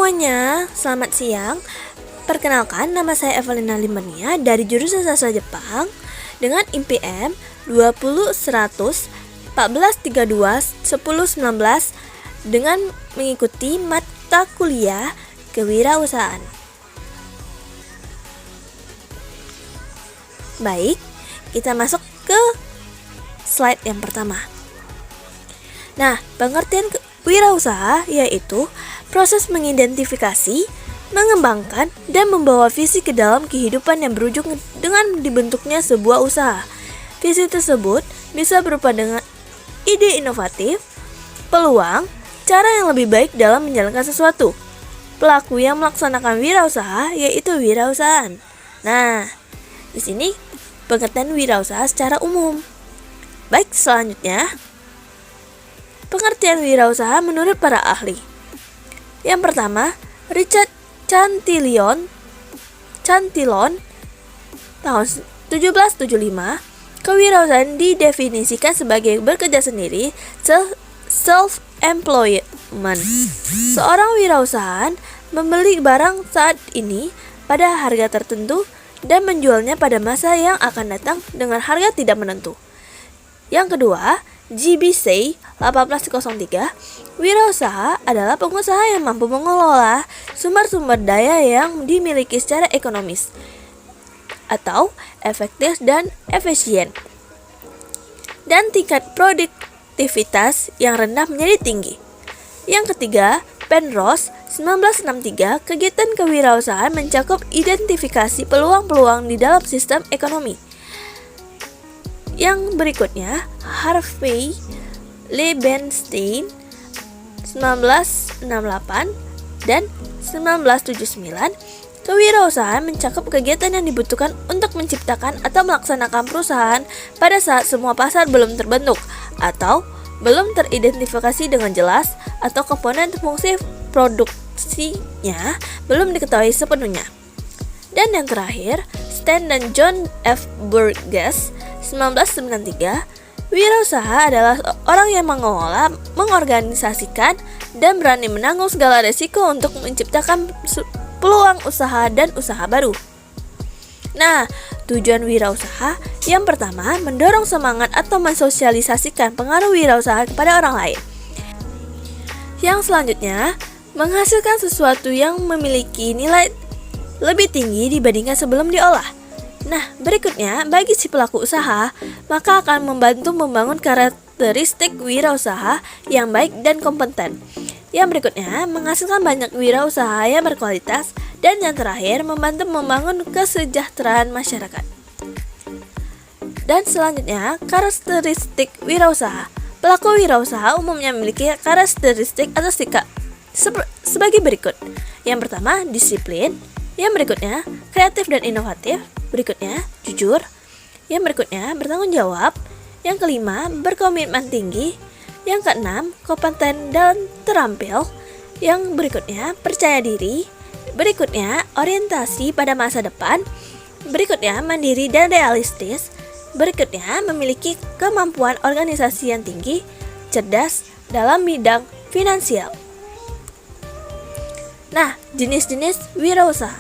Semuanya, selamat siang. Perkenalkan, nama saya Evelina Limania dari jurusan Sastra Jepang dengan IPM 20 100 1432 1019 dengan mengikuti mata kuliah kewirausahaan. Baik, kita masuk ke slide yang pertama. Nah, pengertian wirausaha yaitu proses mengidentifikasi, mengembangkan, dan membawa visi ke dalam kehidupan yang berujung dengan dibentuknya sebuah usaha. Visi tersebut bisa berupa dengan ide inovatif, peluang, cara yang lebih baik dalam menjalankan sesuatu. Pelaku yang melaksanakan wirausaha yaitu wirausahaan. Nah, di sini pengertian wirausaha secara umum. Baik, selanjutnya pengertian wirausaha menurut para ahli. Yang pertama, Richard Cantillon tahun 1775, kewirausahaan didefinisikan sebagai bekerja sendiri, self-employment. Seorang wirausahaan membeli barang saat ini pada harga tertentu dan menjualnya pada masa yang akan datang dengan harga tidak menentu. Yang kedua, G.B. Say 1803, wirausaha adalah pengusaha yang mampu mengelola sumber-sumber daya yang dimiliki secara ekonomis atau efektif dan efisien, dan tingkat produktivitas yang rendah menjadi tinggi. Yang ketiga, Penrose 1963, kegiatan kewirausahaan mencakup identifikasi peluang-peluang di dalam sistem ekonomi. Yang berikutnya, Harvey Liebenstein 1968 dan 1979, kewirausahaan mencakup kegiatan yang dibutuhkan untuk menciptakan atau melaksanakan perusahaan pada saat semua pasar belum terbentuk atau belum teridentifikasi dengan jelas atau komponen fungsi produksinya belum diketahui sepenuhnya. Dan yang terakhir, Stan dan John F. Burgess 1993, wirausaha adalah orang yang mengelola, mengorganisasikan, dan berani menanggung segala resiko untuk menciptakan peluang usaha dan usaha baru. Nah, tujuan wirausaha yang pertama, mendorong semangat atau mensosialisasikan pengaruh wirausaha kepada orang lain. Yang selanjutnya, menghasilkan sesuatu yang memiliki nilai lebih tinggi dibandingkan sebelum diolah. Nah, berikutnya, bagi si pelaku usaha, maka akan membantu membangun karakteristik wirausaha yang baik dan kompeten. Yang berikutnya, menghasilkan banyak wirausaha yang berkualitas. Dan yang terakhir, membantu membangun kesejahteraan masyarakat. Dan selanjutnya, karakteristik wirausaha. Pelaku wirausaha umumnya memiliki karakteristik atau sikap sebagai berikut. Yang pertama, disiplin. Yang berikutnya, kreatif dan inovatif. Berikutnya, jujur. Yang berikutnya, bertanggung jawab. Yang kelima, berkomitmen tinggi. Yang keenam, kompeten dan terampil. Yang berikutnya, percaya diri. Berikutnya, orientasi pada masa depan. Berikutnya, mandiri dan realistis. Berikutnya, memiliki kemampuan organisasi yang tinggi, cerdas dalam bidang finansial. Nah, jenis-jenis wirausaha.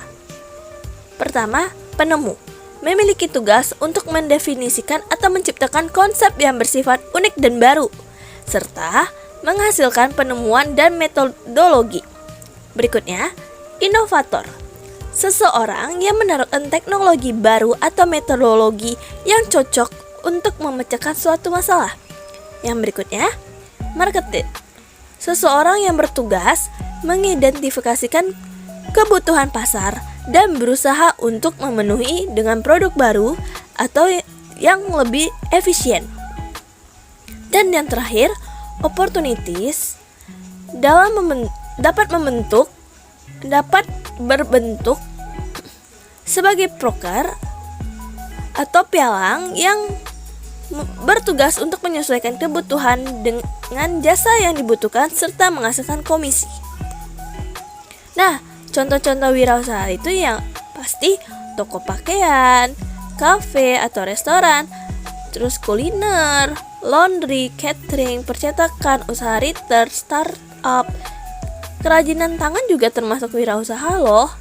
Pertama, penemu. Memiliki tugas untuk mendefinisikan atau menciptakan konsep yang bersifat unik dan baru, serta menghasilkan penemuan dan metodologi. Berikutnya, inovator. Seseorang yang menerapkan teknologi baru atau metodologi yang cocok untuk memecahkan suatu masalah. Yang berikutnya, marketer. Seseorang yang bertugas mengidentifikasikan kebutuhan pasar dan berusaha untuk memenuhi dengan produk baru atau yang lebih efisien. Dan yang terakhir, opportunities dapat berbentuk sebagai broker atau pialang yang bertugas untuk menyesuaikan kebutuhan dengan jasa yang dibutuhkan serta menghasilkan komisi. Nah, contoh-contoh wirausaha itu yang pasti toko pakaian, kafe atau restoran, terus kuliner, laundry, catering, percetakan, usaha retail, startup, kerajinan tangan juga termasuk wirausaha loh.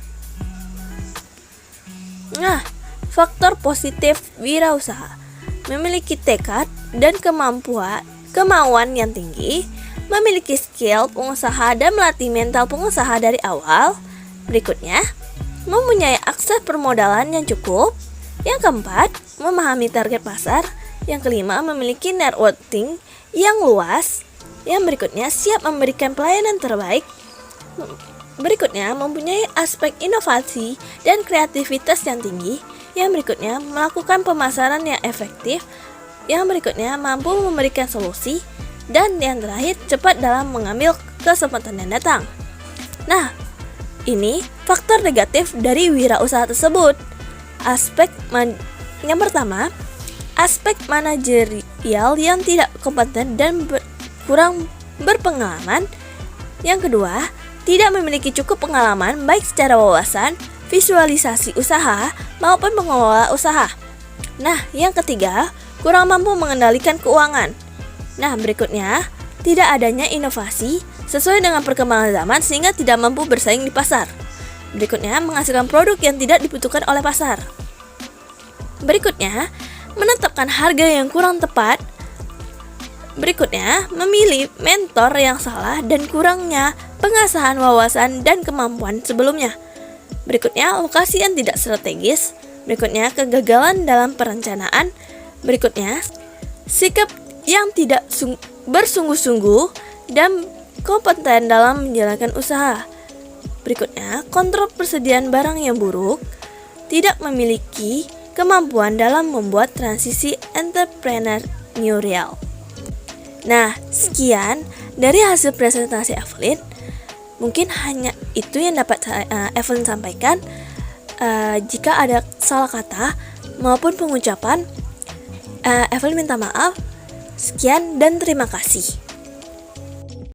Nah, faktor positif wirausaha: memiliki tekad dan kemauan yang tinggi, memiliki skill pengusaha dan melatih mental pengusaha dari awal. Berikutnya, mempunyai akses permodalan yang cukup. Yang keempat, memahami target pasar. Yang kelima, memiliki networking yang luas. Yang berikutnya, siap memberikan pelayanan terbaik. Berikutnya, mempunyai aspek inovasi dan kreativitas yang tinggi. Yang berikutnya, melakukan pemasaran yang efektif. Yang berikutnya, mampu memberikan solusi. Dan yang terakhir, cepat dalam mengambil kesempatan yang datang. Nah, ini faktor negatif dari wirausaha tersebut. Yang pertama, aspek manajerial yang tidak kompeten dan kurang berpengalaman. Yang kedua, tidak memiliki cukup pengalaman baik secara wawasan, visualisasi usaha, maupun pengelola usaha. Nah, yang ketiga, kurang mampu mengendalikan keuangan. Nah, berikutnya, tidak adanya inovasi sesuai dengan perkembangan zaman sehingga tidak mampu bersaing di pasar. Berikutnya, menghasilkan produk yang tidak dibutuhkan oleh pasar. Berikutnya, menetapkan harga yang kurang tepat. Berikutnya, memilih mentor yang salah dan kurangnya pengasahan wawasan dan kemampuan sebelumnya. Berikutnya, lokasi yang tidak strategis. Berikutnya, kegagalan dalam perencanaan. Berikutnya, sikap yang tidak bersungguh-sungguh dan kompeten dalam menjalankan usaha. Berikutnya, kontrol persediaan barang yang buruk, tidak memiliki kemampuan dalam membuat transisi entrepreneurial. Nah, sekian dari hasil presentasi Evelyn. Mungkin hanya itu yang dapat Evelyn sampaikan. Jika ada salah kata maupun pengucapan, Evelyn minta maaf. Sekian dan terima kasih.